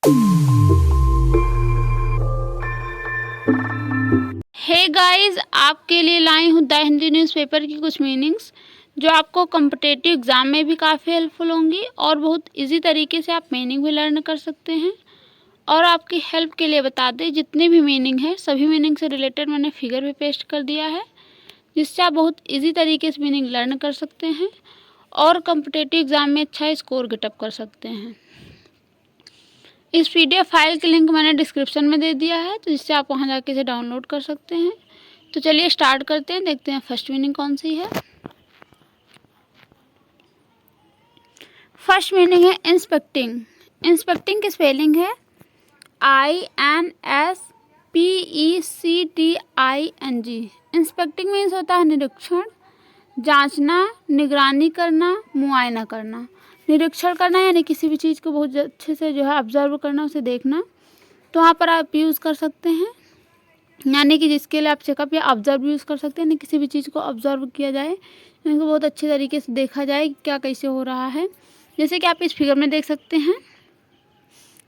Hey guys, आपके लिए लाई हूँ द हिंदी न्यूज़पेपर की कुछ मीनिंग्स जो आपको कॉम्पिटिटिव एग्ज़ाम में भी काफ़ी हेल्पफुल होंगी और बहुत इजी तरीके से आप मीनिंग भी लर्न कर सकते हैं। और आपकी हेल्प के लिए बता दें, जितने भी मीनिंग है सभी मीनिंग से रिलेटेड मैंने फिगर भी पेस्ट कर दिया है, जिससे आप बहुत इजी तरीके से मीनिंग लर्न कर सकते हैं और कॉम्पिटिटिव एग्ज़ाम में अच्छा स्कोर गेटअप कर सकते हैं। इस पीडीएफ फाइल की लिंक मैंने डिस्क्रिप्शन में दे दिया है, तो जिससे आप वहां जाके इसे डाउनलोड कर सकते हैं। तो चलिए स्टार्ट करते हैं, देखते हैं फर्स्ट मीनिंग कौन सी है। फर्स्ट मीनिंग है इंस्पेक्टिंग। इंस्पेक्टिंग की स्पेलिंग है INSPECTING। इंस्पेक्टिंग मीन्स होता है निरीक्षण, जांचना, निगरानी करना, मुआयना करना। निरीक्षण करना यानी किसी भी चीज़ को बहुत अच्छे से जो है ऑब्जर्व करना, उसे देखना। तो वहाँ पर आप यूज़ कर सकते हैं, यानी कि जिसके लिए आप चेकअप या ऑब्जर्व यूज़ कर सकते हैं, यानी किसी भी चीज़ को ऑब्जर्व किया जाए, यानी कि बहुत अच्छे तरीके से देखा जाए क्या कैसे हो रहा है। जैसे कि आप इस फिगर में देख सकते हैं,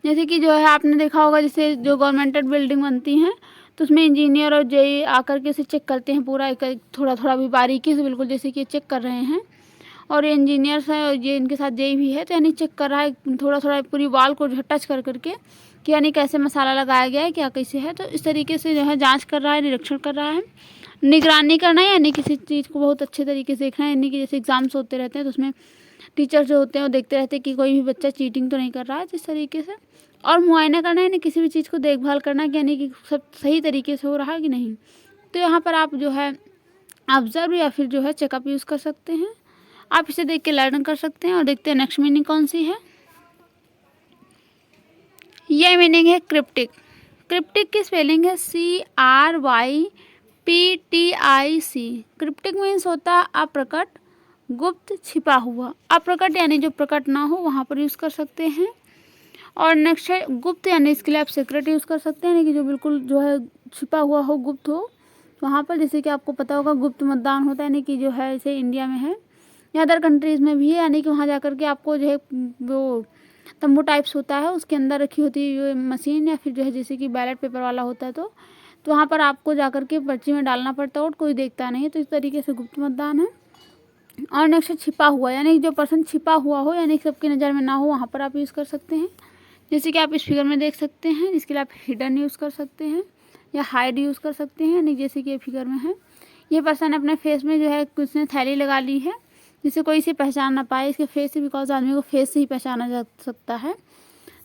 जैसे कि जो है आपने देखा होगा, जैसे जो गवर्नमेंटेड बिल्डिंग बनती हैं तो उसमें इंजीनियर और जेई आकर के उसे चेक करते हैं पूरा एक थोड़ा थोड़ा भी बारीकी से, बिल्कुल जैसे कि चेक कर रहे हैं। और ये इंजीनियर्स हैं और ये इनके साथ जेई भी है, तो यानी चेक कर रहा है थोड़ा थोड़ा पूरी वॉल को टच कर करके कि यानी कैसे मसाला लगाया गया है, क्या कैसे है। तो इस तरीके से जो है जांच कर रहा है, निरीक्षण कर रहा है। निगरानी करना यानी किसी चीज़ को बहुत अच्छे तरीके से देखना है, यानी कि जैसे एग्जाम्स होते रहते हैं तो उसमें टीचर्स जो होते हैं वो देखते रहते हैं कि कोई भी बच्चा चीटिंग तो नहीं कर रहा है, जिस तरीके से। और मुआयना करना यानी किसी भी चीज़ को देखभाल करना, कि यानी कि सब सही तरीके से हो रहा है कि नहीं। तो यहाँ पर आप जो है ऑब्जर्व या फिर जो है चेकअप यूज़ कर सकते हैं। आप इसे देख के लर्न कर सकते हैं। और देखते हैं नेक्स्ट मीनिंग कौन सी है। यह मीनिंग है क्रिप्टिक। क्रिप्टिक की स्पेलिंग है CRYPTIC। क्रिप्टिक मीन्स होता है अप्रकट, गुप्त, छिपा हुआ। अप्रकट यानी जो प्रकट ना हो, वहाँ पर यूज़ कर सकते हैं। और नेक्स्ट है गुप्त, यानी इसके लिए आप सीक्रेट यूज़ कर सकते हैं, यानी कि जो बिल्कुल जो है छिपा हुआ हो, गुप्त हो। वहाँ पर जैसे कि आपको पता होगा गुप्त मतदान होता है, यानी कि जो है जैसे इंडिया में है या अदर कंट्रीज़ में भी है, यानी कि वहाँ जाकर के आपको जो है वो तंबू टाइप्स होता है, उसके अंदर रखी होती है ये मशीन, या फिर जो है जैसे कि बैलेट पेपर वाला होता है, तो वहाँ पर आपको जाकर के पर्ची में डालना पड़ता है और कोई देखता नहीं है। तो इस तरीके से गुप्त मतदान है। और नेक्स्ट छिपा हुआ, यानी जो पर्सन छिपा हुआ हो, यानी सबकी नज़र में ना हो, वहाँ पर आप यूज़ कर सकते हैं। जैसे कि आप इस फिगर में देख सकते हैं, इसके लिए आप हिडन यूज़ कर सकते हैं या हाइड यूज़ कर सकते हैं, यानी जैसे कि ये फिगर में है, ये पर्सन अपने फेस में जो है उसने थैली लगा ली है जिससे कोई इसे पहचान ना पाए इसके फेस से, बिकॉज आदमी को फेस से ही पहचाना जा सकता है।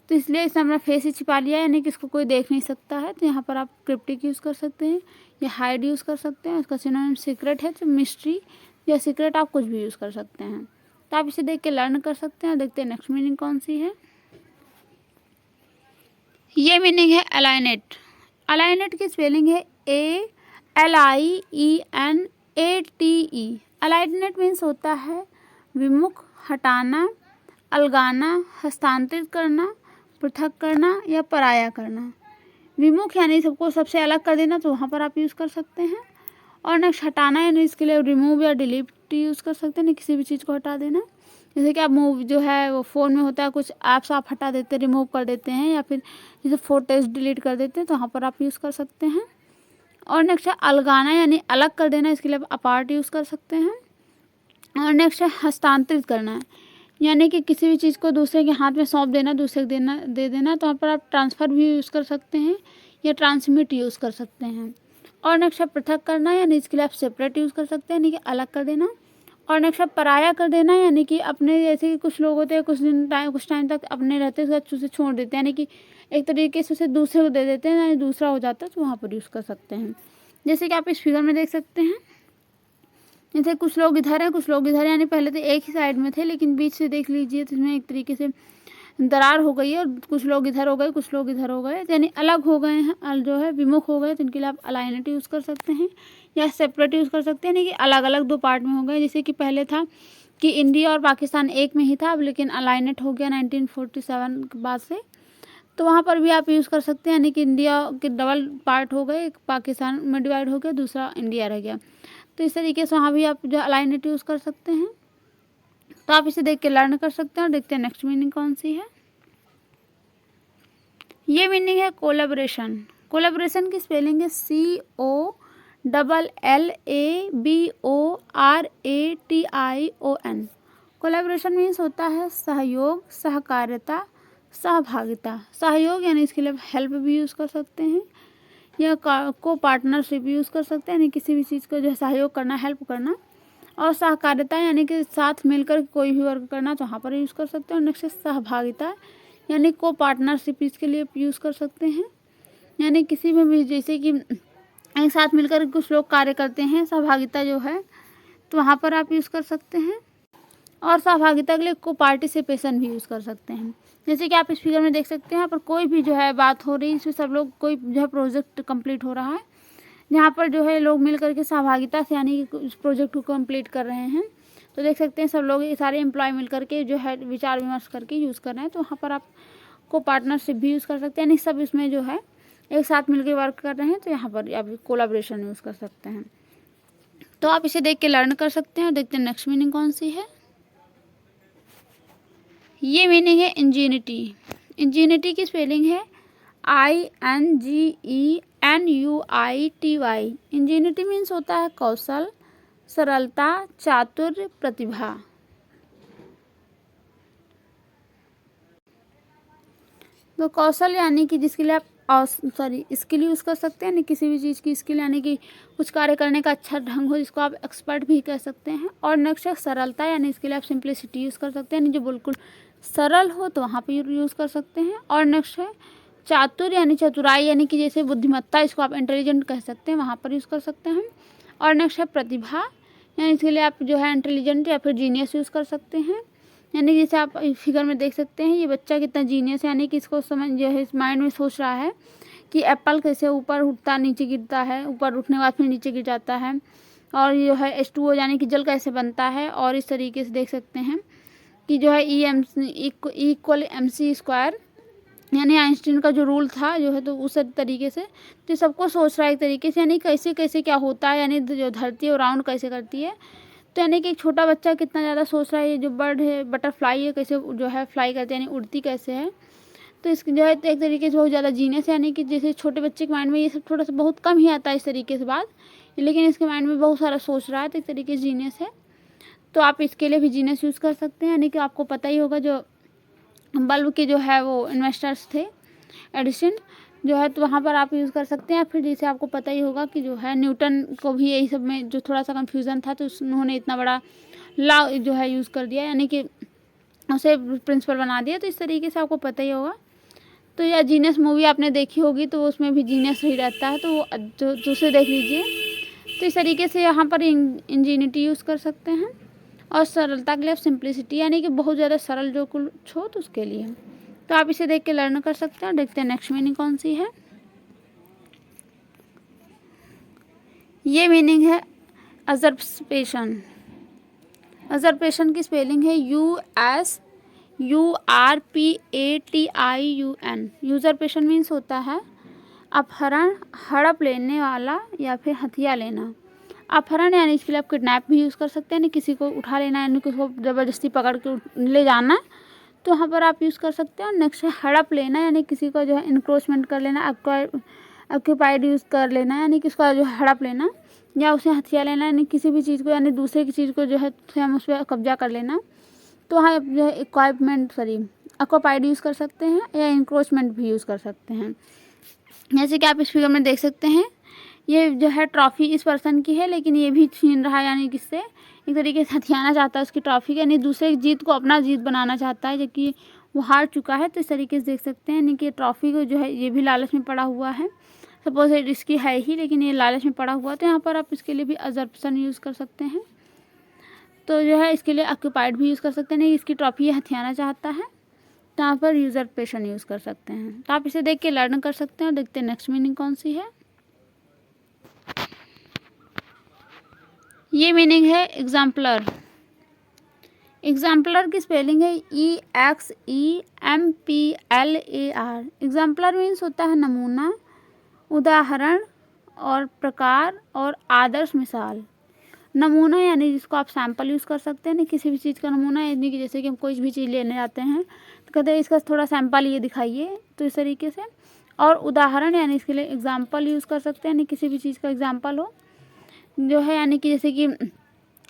तो इसलिए इसने अपना फेस ही छिपा लिया, यानी कि इसको कोई देख नहीं सकता है। तो यहाँ पर आप क्रिप्टिक यूज़ कर सकते हैं या हाइड यूज़ कर सकते हैं। इसका सिनोनिम सीक्रेट है, तो मिस्ट्री या सीक्रेट आप कुछ भी यूज़ कर सकते हैं। तो आप इसे देख के लर्न कर सकते हैं। और देखते हैं नेक्स्ट मीनिंग कौन सी है। ये मीनिंग है अलाइनेट। अलाइनेट की स्पेलिंग है ALIENATE। अलाइनेट मीन्स होता है विमुख, हटाना, अलगाना, हस्तांतरित करना, पृथक करना या पराया करना। विमुख यानी सबको सबसे अलग कर देना, तो वहाँ पर आप यूज़ कर सकते हैं। और नेक्स्ट हटाना, यानी इसके लिए रिमूव या डिलीट यूज़ कर सकते हैं, नहीं किसी भी चीज़ को हटा देना। जैसे कि आप मूव जो है वो फ़ोन में होता है, कुछ ऐप्स आप हटा देते हैं, रिमूव कर देते हैं, या फिर जैसे फोटोज डिलीट कर देते हैं, तो वहाँ पर आप यूज़ कर सकते हैं। और नेक्स्ट है अलगाना, यानी अलग कर देना, इसके लिए आप अपार्ट यूज़ कर सकते हैं। और नेक्स्ट है हस्तांतरित करना है, यानी कि किसी भी चीज़ को दूसरे के हाथ में सौंप देना, दूसरे को दे देना। तो वहाँ पर आप ट्रांसफ़र भी यूज़ कर सकते हैं या ट्रांसमिट यूज़ कर सकते हैं। और नेक्स्ट है पृथक करना, यानी इसके लिए आप सेपरेट यूज़ कर सकते हैं, यानी कि अलग कर देना। और नेक्स्ट है पराया कर देना, यानी कि अपने, जैसे कि कुछ लोग होते हैं कुछ टाइम तक अपने रहते हैं, उसके बाद उसे छोड़ देते हैं, यानी कि एक तरीके से उसे दूसरे को दे देते हैं, यानी दूसरा हो जाता है, तो वहाँ पर यूज़ कर सकते हैं। जैसे कि आप इस फिगर में देख सकते हैं, जैसे कुछ लोग इधर हैं, कुछ लोग इधर, यानी पहले तो एक ही साइड में थे, लेकिन बीच से देख लीजिए तो इसमें एक तरीके से दरार हो गई है, और कुछ लोग इधर हो गए, कुछ लोग इधर हो गए, यानी अलग हो गए हैं, जो है विमुख हो गए। तो इनके लिए आप अलाइनेट यूज़ कर सकते हैं या सेपरेट यूज़ कर सकते हैं, यानी कि अलग अलग दो पार्ट में हो गए। जैसे कि पहले था कि इंडिया और पाकिस्तान एक में ही था, अब लेकिन अलाइनेट हो गया 1947 के बाद से। तो वहाँ पर भी आप यूज़ कर सकते हैं, यानी कि इंडिया के डबल पार्ट हो गए, एक पाकिस्तान में डिवाइड हो गया, दूसरा इंडिया रह गया। तो इस तरीके से वहाँ भी आप जो अलाइनेट यूज़ कर सकते हैं। तो आप इसे देख के लर्न कर सकते हैं। और देखते हैं नेक्स्ट मीनिंग कौन सी है। ये मीनिंग है कोलैबोरेशन। कोलैबोरेशन की स्पेलिंग है COLLABORATION। कोलैबोरेशन मीन्स होता है सहयोग, सहकारिता, सहभागिता। सहयोग यानी इसके लिए हेल्प भी यूज़ कर सकते हैं, या को पार्टनरशिप यूज़ कर सकते हैं, यानी किसी भी चीज़ को जो है सहयोग करना, हेल्प करना। और सहकारिता यानी कि साथ मिलकर कोई भी वर्क करना, तो वहाँ पर यूज़ कर सकते हैं। और नेक्स्ट सहभागिता यानी को पार्टनरशिप, इसके लिए यूज़ कर सकते हैं, यानी किसी में भी जैसे कि एक साथ मिलकर कुछ लोग कार्य करते हैं, सहभागिता जो है, तो वहाँ पर आप यूज़ कर सकते हैं। और सहभागिता के लिए को पार्टिसिपेशन भी यूज़ कर सकते हैं। जैसे कि आप इस फिगर में देख सकते हैं, यहाँ पर कोई भी जो है बात हो रही है, इसमें सब लोग कोई जो है प्रोजेक्ट कंप्लीट हो रहा है, जहाँ पर जो है लोग मिल करके सहभागिता से यानी कि उस प्रोजेक्ट को कंप्लीट कर रहे हैं। तो देख सकते हैं सब लोग सारे एम्प्लॉय मिल करके जो है विचार विमर्श करके यूज़ कर रहे हैं, तो वहाँ पर आप को पार्टनरशिप भी यूज़ कर सकते हैं, यानी सब इसमें जो है एक साथ मिलकर वर्क कर रहे हैं, तो यहाँ पर आप कोलैबोरेशन यूज़ कर सकते हैं। तो आप इसे देख के लर्न कर सकते हैं। और देखते हैं नेक्स्ट मीनिंग कौन सी है। ये मीनिंग है इंजीनिटी। इंजीनिटी की स्पेलिंग है INGENUITY। इंजीनिटी मीन्स होता है कौशल, सरलता, चातुर्य, प्रतिभा। तो कौशल यानी कि जिसके लिए आप स्किल यूज़ कर सकते हैं, यानी किसी भी चीज़ की स्किल, यानी कि कुछ कार्य करने का अच्छा ढंग हो, जिसको आप एक्सपर्ट भी कह सकते हैं। और नेक्स्ट है सरलता, यानी इसके लिए आप सिंप्लिसिटी यूज़ कर सकते हैं, यानी जो बिल्कुल सरल हो, तो वहाँ पे यूज़ कर सकते हैं। और नेक्स्ट है चातुर, यानी चतुराई, यानी कि जैसे बुद्धिमत्ता, इसको आप इंटेलिजेंट कह सकते हैं, वहाँ पर यूज़ कर सकते हैं। और नेक्स्ट है प्रतिभा, यानी इसके लिए आप जो है इंटेलिजेंट या फिर जीनियस यूज़ कर सकते हैं, यानी जैसे आप फिगर में देख सकते हैं ये बच्चा कितना जीनियस है, यानी कि इसको समझ जो है इस माइंड में सोच रहा है कि एप्पल कैसे ऊपर उठता नीचे गिरता है, ऊपर उठने के बाद फिर नीचे गिर जाता है, और जो है H2O यानी कि जल कैसे बनता है। और इस तरीके से देख सकते हैं कि जो है E=MC², यानी आइंस्टीन का जो रूल था जो है, तो उस तरीके से तो सबको सोच रहा है एक तरीके से, यानी कैसे कैसे क्या होता है, यानी जो धरती है वो राउंड कैसे करती है। तो यानी कि एक छोटा बच्चा कितना ज़्यादा सोच रहा है, ये जो बर्ड है, बटरफ्लाई है, कैसे जो है फ्लाई करती है, यानी उड़ती कैसे है। तो इसकी जो है एक तरीके से बहुत ज़्यादा जीनियस है, यानी कि जैसे छोटे बच्चे के माइंड में ये सब थोड़ा सा बहुत कम ही आता है इस तरीके से बात, लेकिन इसके माइंड में बहुत सारा सोच रहा है, तो एक तरीके से जीनियस है। तो आप इसके लिए भी जीनियस यूज़ कर सकते हैं, यानी कि आपको पता ही होगा जो बल्ब के जो है वो इन्वेस्टर्स थे, एडिसन जो है, तो वहाँ पर आप यूज़ कर सकते हैं। फिर जैसे आपको पता ही होगा कि जो है न्यूटन को भी यही सब में जो थोड़ा सा कन्फ्यूज़न था, तो उन्होंने इतना बड़ा लॉ जो है यूज़ कर दिया, यानी कि उसे प्रिंसिपल बना दिया। तो इस तरीके से आपको पता ही होगा। तो यह जीनियस मूवी आपने देखी होगी, तो उसमें भी जीनियस ही रहता है, तो वो दूसरे देख लीजिए। तो इस तरीके से यहाँ पर इंजीनिटी यूज़ कर सकते हैं। और सरलता के लिए सिंप्लिसिटी, यानी कि बहुत ज़्यादा सरल जो कुछ हो, तो उसके लिए। तो आप इसे देख के लर्न कर सकते हैं। देखते हैं नेक्स्ट मीनिंग कौन सी है। ये मीनिंग है अजर्पेशन। अजर्पेशन की स्पेलिंग है USURPATION। यूजरपेशन मीन्स होता है अपहरण, हड़प लेने वाला या फिर हथिया लेना। अपहरण यानी इसके लिए आप किडनैप भी यूज़ कर सकते हैं, यानी किसी को उठा लेना, यानी किसी को ज़बरदस्ती पकड़ के ले जाना, तो वहाँ पर आप यूज़ कर सकते हैं। और नेक्स्ट है हड़प लेना, यानी किसी को जो है इंक्रोचमेंट कर लेना, ऑक्यूपाइड यूज़ कर लेना, यानी किसका जो है हड़प लेना, या उसे हथिया लेना, यानी किसी भी चीज़ को, यानी दूसरे की चीज़ को जो है हम उस पर कब्जा कर लेना। तो वहाँ जो है ऑक्यूपाइड यूज़ कर सकते हैं, या इंक्रोचमेंट भी यूज़ कर सकते हैं। जैसे कि आप इस फिगर में देख सकते हैं, ये जो है ट्रॉफी इस पर्सन की है, लेकिन ये भी छीन रहा है, यानी किससे एक तरीके से हथियाना चाहता है उसकी ट्रॉफी, यानी दूसरे की जीत को अपना जीत बनाना चाहता है, जबकि वो हार चुका है। तो इस तरीके से देख सकते हैं, यानी कि ट्रॉफी को जो है ये भी लालच में पड़ा हुआ है। सपोज इसकी है ही, लेकिन ये लालच में पड़ा हुआ, तो यहाँ पर आप इसके लिए भी अजर्प्शन यूज़ कर सकते हैं। तो जो है इसके लिए ऑक्यूपाइड भी यूज़ कर सकते हैं, नहीं इसकी ट्रॉफी ये हथियाना चाहता है, तो यहाँ पर यूजरपेशन यूज़ कर सकते हैं। तो आप इसे देख के लर्न कर सकते हैं। और देखते हैं नेक्स्ट मीनिंग कौन सी है। ये मीनिंग है एग्जाम्पलर। एग्जाम्पलर की स्पेलिंग है EXEMPLAR। एग्जाम्पलर मीन्स होता है नमूना, उदाहरण और प्रकार और आदर्श मिसाल। नमूना यानी जिसको आप सैंपल यूज़ कर सकते हैं, नहीं किसी भी चीज़ का नमूना, यानी कि जैसे कि हम कोई भी चीज़ लेने जाते हैं तो कहते हैं इसका थोड़ा सैंपल ये दिखाइए, तो इस तरीके से। और उदाहरण यानी इसके लिए एग्जाम्पल यूज़ कर सकते हैं, यानी किसी भी चीज़ का एग्जाम्पल हो जो है, यानी कि जैसे कि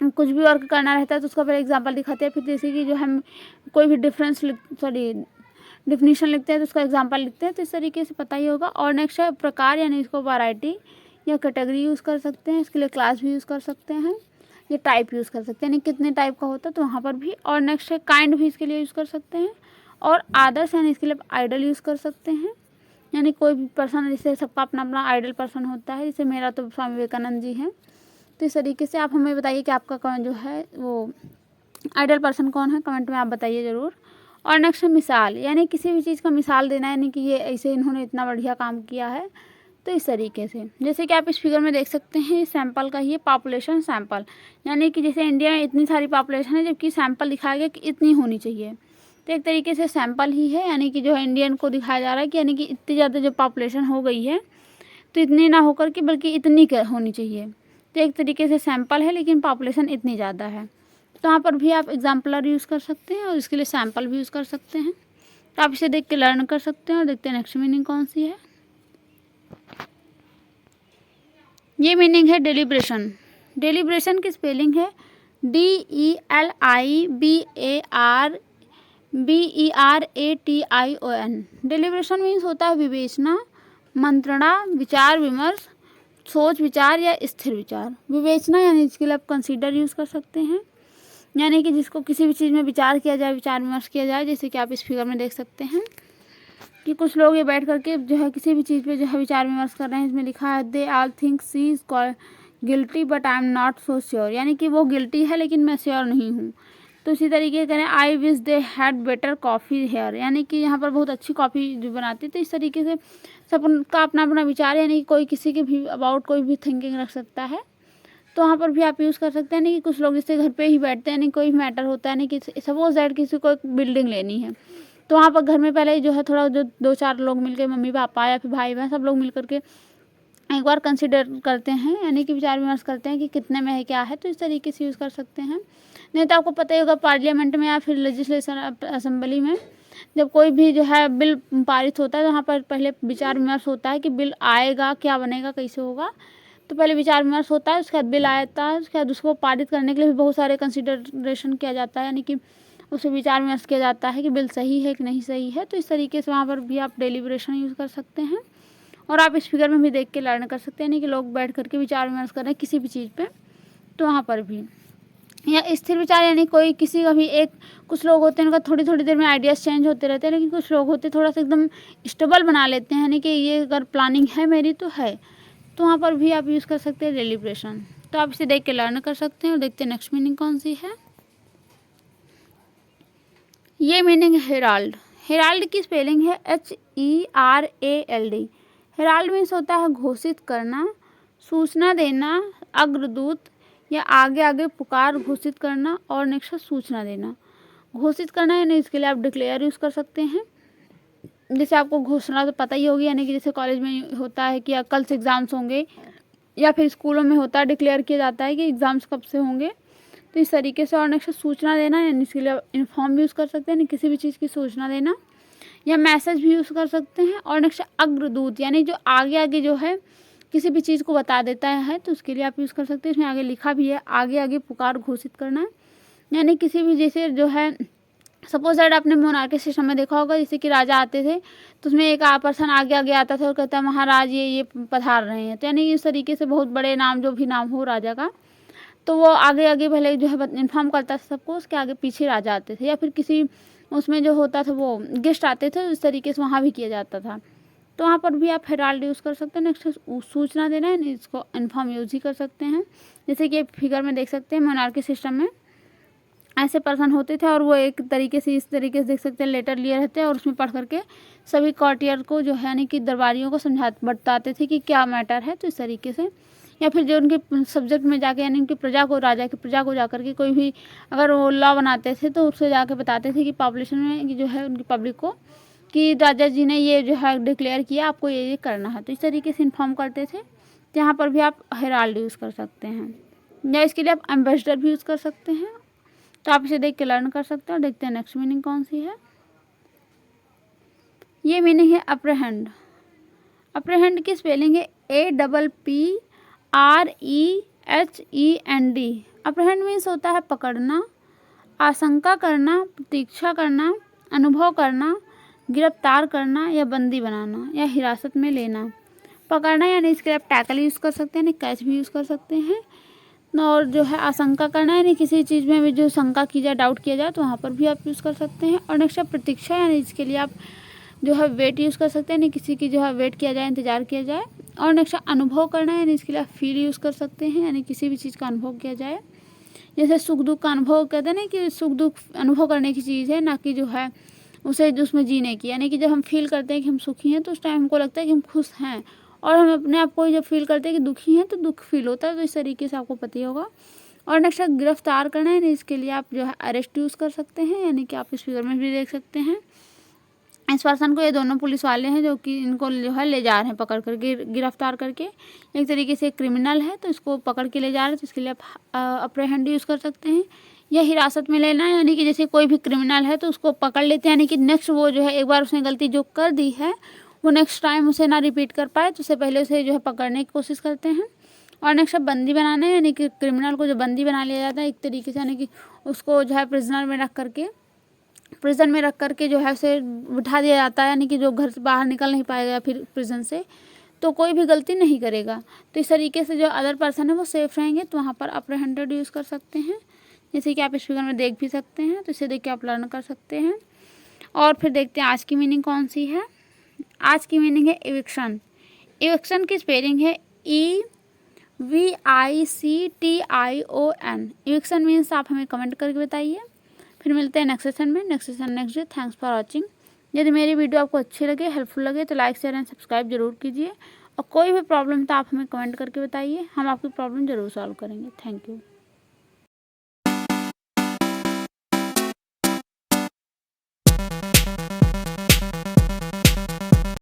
कुछ भी वर्क करना रहता है तो उसका पहले एग्जाम्पल दिखाते हैं, फिर जैसे कि जो हम कोई भी डिफिनीशन लिखते हैं तो उसका एग्जाम्पल लिखते हैं, तो इस तरीके से पता ही होगा। और नेक्स्ट है प्रकार, यानी इसको वैरायटी या कैटेगरी यूज़ कर सकते हैं, इसके लिए क्लास भी यूज़ कर सकते हैं, ये टाइप यूज़ कर सकते हैं, यानी कितने टाइप का होता है तो वहाँ पर भी। और नेक्स्ट है काइंड भी इसके लिए यूज़ कर सकते हैं। और आदर्श यानी इसके लिए आइडल यूज़ कर सकते हैं, यानी कोई भी पर्सन, जैसे सबका अपना अपना आइडल पर्सन होता है, जैसे मेरा तो स्वामी विवेकानंद जी हैं। तो इस तरीके से आप हमें बताइए कि आपका कौन जो है वो आइडल पर्सन कौन है, कमेंट में आप बताइए ज़रूर। और नेक्स्ट है मिसाल, यानी किसी भी चीज़ का मिसाल देना, यानी कि ये ऐसे इन्होंने इतना बढ़िया काम किया है, तो इस तरीके से। जैसे कि आप इस फिगर में देख सकते हैं, सैंपल का ही है, पॉपुलेशन सैंपल, यानी कि जैसे इंडिया में इतनी सारी पॉपुलेशन है जबकि सैंपल दिखाया गया कि इतनी होनी चाहिए, तो एक तरीके से सैंपल ही है, यानी कि जो है इंडियन को दिखाया जा रहा है कि यानी कि इतनी ज़्यादा जो पॉपुलेशन हो गई है तो इतनी ना होकर के बल्कि इतनी होनी चाहिए, तो एक तरीके से सैंपल है लेकिन पॉपुलेशन इतनी ज़्यादा है। तो यहाँ पर भी आप एग्जाम्पलर यूज़ कर सकते हैं और इसके लिए सैंपल भी यूज़ कर सकते हैं। तो आप इसे देख के लर्न कर सकते हैं और देखते हैं नेक्स्ट मीनिंग कौन सी है। ये मीनिंग है डेलिब्रेशन। डेलिब्रेशन की स्पेलिंग है DELIBERATION। डेलिब्रेशन मीन्स होता है विवेचना, मंत्रणा, विचार विमर्श, सोच विचार या स्थिर विचार। विवेचना यानी इसके लिए आप कंसीडर यूज़ कर सकते हैं, यानी कि जिसको किसी भी चीज़ में विचार किया जाए, विचार विमर्श किया जाए। जैसे कि आप इस फिगर में देख सकते हैं कि कुछ लोग ये बैठ करके जो है किसी भी चीज़ पे जो है विचार विमर्श कर रहे हैं। इसमें लिखा है they all think she is guilty but I am not so sure, यानी कि वो गिल्टी है लेकिन मैं श्योर नहीं हूँ। तो इसी तरीके करें I wish they had better coffee here, यानी कि यहाँ पर बहुत अच्छी कॉफ़ी जो बनाती है। तो इस तरीके से सबका अपना अपना विचार, यानी कि कोई किसी के भी अबाउट कोई भी थिंकिंग रख सकता है, तो वहाँ पर भी आप यूज़ कर सकते हैं। नहीं कि कुछ लोग इससे घर पे ही बैठते हैं, नहीं कोई मैटर होता है, नहीं कि सपोज दैट किसी को एक बिल्डिंग लेनी है, तो वहाँ पर घर में पहले जो है थोड़ा जो 2-4 लोग मिलकर, मम्मी पापा या फिर भाई बहन सब लोग मिल करके एक बार कंसिडर करते हैं, यानी कि विचार विमर्श करते हैं कि कितने में है क्या है। तो इस तरीके से यूज़ कर सकते हैं। नहीं तो आपको पता ही होगा पार्लियामेंट में या फिर लेजिस्लेशन असेंबली में जब कोई भी जो है बिल पारित होता है तो वहाँ पर पहले विचार विमर्श होता है कि बिल आएगा, क्या बनेगा, कैसे होगा। तो पहले विचार विमर्श होता है, उसके बाद बिल आता है, उसके बाद उसको पारित करने के लिए भी बहुत सारे कंसिडरेशन किया जाता है, यानी कि उसमें विचार विमर्श किया जाता है कि बिल सही है कि नहीं सही है। तो इस तरीके से वहाँ पर भी आप डेलिब्रेशन यूज़ कर सकते हैं। और आप इस फिगर में भी देख के लर्न कर सकते हैं, यानी कि लोग बैठ करके विचार विमर्श कर रहे हैं किसी भी चीज़ पे, तो वहाँ पर भी। या स्थिर विचार, यानी कोई किसी का भी एक, कुछ लोग होते हैं उनका थोड़ी थोड़ी देर में आइडियाज़ चेंज होते रहते हैं, लेकिन कुछ लोग होते हैं थोड़ा सा एकदम स्टेबल बना लेते हैं, यानी कि ये अगर प्लानिंग है मेरी तो है, तो वहाँ पर भी आप यूज़ कर सकते हैं डेलिब्रेशन। तो आप इसे देख के लर्न कर सकते हैं और देखते हैं नेक्स्ट मीनिंग कौन सी है। ये मीनिंग है हेराल्ड। हेराल्ड की स्पेलिंग है HERALD। हेराल्ड मीन्स होता है घोषित करना, सूचना देना, अग्रदूत या आगे आगे पुकार घोषित करना। और नेक्स्ट है सूचना देना। घोषित करना यानी इसके लिए आप डिक्लेयर यूज़ कर सकते हैं। जैसे आपको घोषणा तो पता ही होगी, यानी कि जैसे कॉलेज में होता है कि कल से एग्ज़ाम्स होंगे, या फिर स्कूलों में होता है डिक्लेयर किया जाता है कि एग्ज़ाम्स कब से होंगे, तो इस तरीके से। और नेक्स्ट सूचना देना, यानी इसके लिए इन्फॉर्म यूज़ कर सकते हैं, किसी भी चीज़ की सूचना देना, या मैसेज भी यूज़ कर सकते हैं। और नेक्स्ट अग्रदूत, यानी जो आगे आगे जो है किसी भी चीज़ को बता देता है, तो उसके लिए आप यूज़ कर सकते हैं। इसमें आगे लिखा भी है आगे आगे पुकार घोषित करना, यानी किसी भी जैसे जो है सपोज दैट आपने मोनार्की सिस्टम में देखा होगा, जैसे कि राजा आते थे तो उसमें एक पर्सन आगे आगे आता था और कहता है महाराज ये पधार रहे हैं, तो यानी इस तरीके से बहुत बड़े नाम जो भी नाम हो राजा का, तो वो आगे आगे पहले जो है इन्फॉर्म करता था सबको, उसके आगे पीछे राजा आते थे, या फिर किसी उसमें जो होता था वो गेस्ट आते थे, इस तरीके से वहाँ भी किया जाता था। तो वहाँ पर भी आप हेराल्ड यूज़ कर सकते हैं। नेक्स्ट सूचना देना है, इसको इन्फॉर्म यूज़ ही कर सकते हैं। जैसे कि फिगर में देख सकते हैं मोनार्की सिस्टम में ऐसे पर्सन होते थे और वो एक तरीके से, इस तरीके से देख सकते हैं लेटर लिए रहते हैं और उसमें पढ़ करके सभी कॉर्टियर को जो है यानी कि दरबारियों को बताते थे कि क्या मैटर है, तो इस तरीके से। या फिर जो उनके सब्जेक्ट में जाके यानी उनकी प्रजा को, राजा की प्रजा को जाकर के कोई भी अगर वो लॉ बनाते थे तो उससे जाके बताते थे कि पॉपुलेशन में जो है उनकी पब्लिक को कि राजा जी ने ये जो है डिक्लेयर किया, आपको ये करना है, तो इस तरीके से इन्फॉर्म करते थे। यहाँ पर भी आप हेराल्ड यूज़ कर सकते हैं, या इसके लिए आप एम्बेसडर भी यूज़ कर सकते हैं। तो आप इसे देख के लर्न कर सकते हैं और देखते हैं नेक्स्ट मीनिंग कौन सी है। ये मीनिंग है अप्रहेंड। अप्रहेंड की स्पेलिंग है APPREHEND। अप्रहेंड मीन्स होता है पकड़ना, आशंका करना, प्रतीक्षा करना, अनुभव करना, गिरफ्तार करना या बंदी बनाना या हिरासत में लेना। पकड़ना यानी इसके लिए आप टैकल यूज़ कर सकते हैं, यानी कैच भी यूज़ कर सकते हैं। और जो है आशंका करना यानी किसी चीज़ में भी जो शंका की जाए, डाउट किया जाए, तो वहाँ पर भी आप यूज़ कर सकते हैं। और नेक्स्ट है प्रतीक्षा, यानी इसके लिए आप जो है वेट यूज़ कर सकते हैं, यानी किसी की जो है वेट किया जाए, इंतज़ार किया जाए। और नेक्स्ट है अनुभव करना, यानी इसके लिए आप फील यूज़ कर सकते हैं, यानी किसी भी चीज़ का अनुभव किया जाए। जैसे सुख दुख का अनुभव कहते हैं ना कि सुख दुख अनुभव करने की चीज़ है, ना कि जो है उसे उसमें जीने की। यानी कि जब हम फील करते हैं कि हम सुखी हैं तो उस टाइम हमको लगता है कि हम खुश हैं, और हम अपने आप को जब फील करते हैं कि दुखी हैं तो दुख फील होता है। तो इस तरीके से आपको पता ही होगा। और नेक्स्ट है गिरफ्तार करना, यानी इसके लिए आप जो है अरेस्ट यूज़ कर सकते हैं, यानी कि आप इस फिगर में भी देख सकते हैं। इस पर्सन को, ये दोनों पुलिस वाले हैं जो कि इनको जो है ले जा रहे हैं पकड़ कर, गिरफ्तार करके। एक तरीके से क्रिमिनल है तो इसको पकड़ के ले जा रहे हैं, तो इसके लिए आप अप्रहेंड यूज़ कर सकते हैं। या हिरासत में लेना, यानी कि जैसे कोई भी क्रिमिनल है तो उसको पकड़ लेते हैं, यानी कि नेक्स्ट वो जो है एक बार उसने गलती जो कर दी है वो नेक्स्ट टाइम उसे ना रिपीट कर पाए, तो उससे पहले उसे जो है पकड़ने की कोशिश करते हैं। और नेक्स्ट है बंदी बनाना, यानी कि क्रिमिनल को जो बंदी बना लिया जाता है एक तरीके से, यानी कि उसको जो है प्रिजन में रख करके जो है उसे बिठा दिया जाता है, यानी कि जो घर से बाहर निकल नहीं पाएगा फिर प्रिजन से, तो कोई भी गलती नहीं करेगा। तो इस तरीके से जो अदर पर्सन है वो सेफ रहेंगे, तो वहाँ पर अप्रहेंडेड यूज़ कर सकते हैं, जैसे कि आप इस फिगर में देख भी सकते हैं। तो इसे देख के आप लर्न कर सकते हैं। और फिर देखते हैं आज की मीनिंग कौन सी है। आज की मीनिंग है इविक्शन। इविक्शन की स्पेलिंग है EVICTION। इविक्शन मीन्स आप हमें कमेंट करके बताइए। फिर मिलते हैं नेक्स्ट सेशन में। Next day. Thanks for watching. यदि मेरी वीडियो आपको अच्छी लगे, हेल्पफुल लगे, तो लाइक शेयर एंड सब्सक्राइब जरूर कीजिए। और कोई भी प्रॉब्लम तो आप हमें कमेंट करके बताइए, हम आपकी प्रॉब्लम ज़रूर सॉल्व करेंगे। Thank you.